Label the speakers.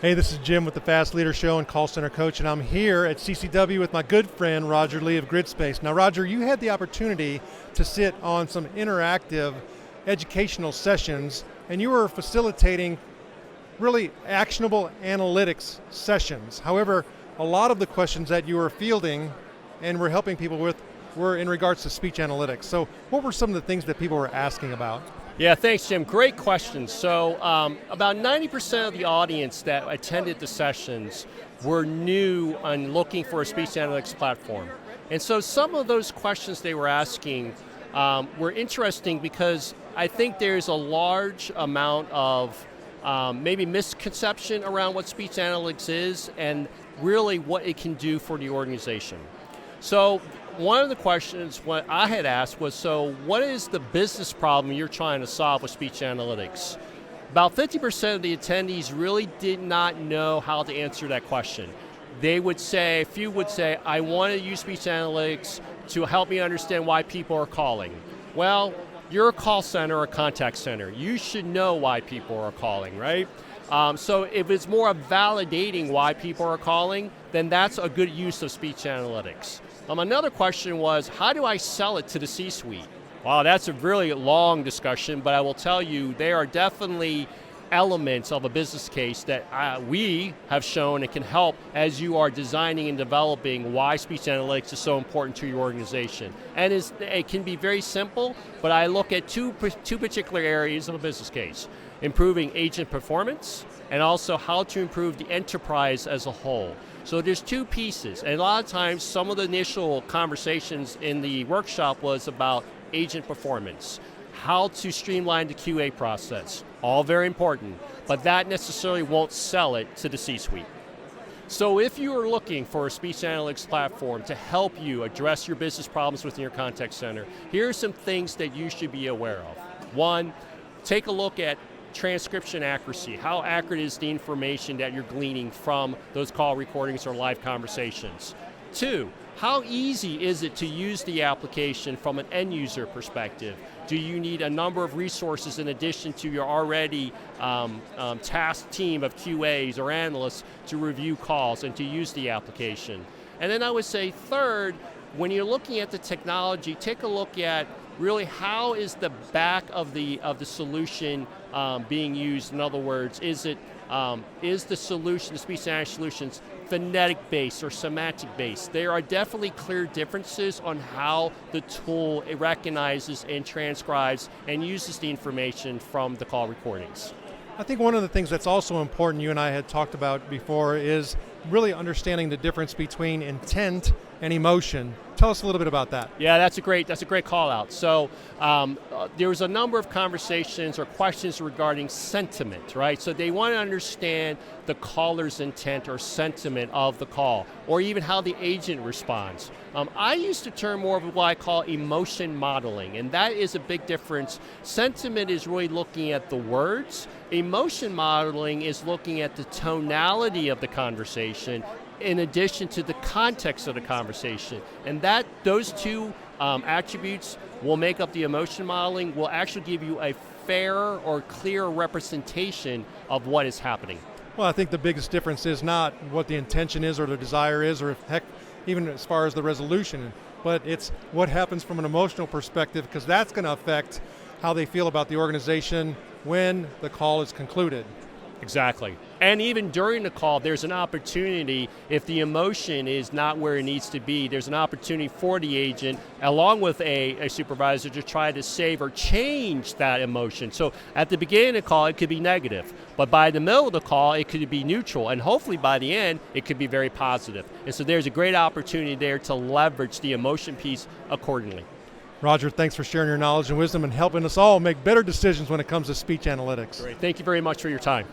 Speaker 1: Hey, this is Jim with the Fast Leader Show and Call Center Coach, and I'm here at CCW with my good friend Roger Lee of GridSpace. Now, Roger, you had the opportunity to sit on some interactive educational sessions, and you were facilitating really actionable analytics sessions. However, a lot of the questions that you were fielding and were helping people with were in regards to speech analytics. So what were some of the things that people were asking about?
Speaker 2: Yeah, thanks, Jim. Great question. So about 90% of the audience that attended the sessions were new and looking for a speech analytics platform. And so some of those questions they were asking were interesting because I think there's a large amount of maybe misconception around what speech analytics is and really what it can do for the organization. So one of the questions what I had asked was, so what is the business problem you're trying to solve with speech analytics? About 50% of the attendees really did not know how to answer that question. They would say, a few would say, I want to use speech analytics to help me understand why people are calling. Well, you're a call center or a contact center. You should know why people are calling, right? So if it's more of validating why people are calling, then that's a good use of speech analytics. Another question was, how do I sell it to the C-suite? Wow, that's a really long discussion, but I will tell you there are definitely elements of a business case that we have shown it can help as you are designing and developing why speech analytics is so important to your organization. And it can be very simple, but I look at two particular areas of a business case: improving agent performance and also how to improve the enterprise as a whole. So there's two pieces, and a lot of times some of the initial conversations in the workshop was about agent performance, how to streamline the QA process, all very important, but that necessarily won't sell it to the C-suite. So if you are looking for a speech analytics platform to help you address your business problems within your contact center, here are some things that you should be aware of. One, take a look at transcription accuracy. How accurate is the information that you're gleaning from those call recordings or live conversations? Two, how easy is it to use the application from an end user perspective? Do you need a number of resources in addition to your already tasked team of QAs or analysts to review calls and to use the application? And then I would say third, when you're looking at the technology, take a look at really how is the back of the solution being used. In other words, is the solution, the speech analytics solutions, phonetic-based or semantic-based? There are definitely clear differences on how the tool recognizes and transcribes and uses the information from the call recordings.
Speaker 1: I think one of the things that's also important, you and I had talked about before, is really understanding the difference between intent and emotion. Tell us a little bit about that.
Speaker 2: Yeah, that's a great call out. So there was a number of conversations or questions regarding sentiment, right? So they want to understand the caller's intent or sentiment of the call, or even how the agent responds. I use the term more of what I call emotion modeling, and that is a big difference. Sentiment is really looking at the words. Emotion modeling is looking at the tonality of the conversation in addition to the context of the conversation. And those two attributes will make up the emotion modeling, will actually give you a fair or clear representation of what is happening.
Speaker 1: Well, I think the biggest difference is not what the intention is or the desire is, or heck, even as far as the resolution, but it's what happens from an emotional perspective, because that's going to affect how they feel about the organization when the call is concluded.
Speaker 2: Exactly. And even during the call, there's an opportunity, if the emotion is not where it needs to be, there's an opportunity for the agent, along with a supervisor, to try to save or change that emotion. So at the beginning of the call, it could be negative, but by the middle of the call, it could be neutral, and hopefully by the end, it could be very positive. And so there's a great opportunity there to leverage the emotion piece accordingly.
Speaker 1: Roger, thanks for sharing your knowledge and wisdom and helping us all make better decisions when it comes to speech analytics.
Speaker 2: Great. Thank you very much for your time.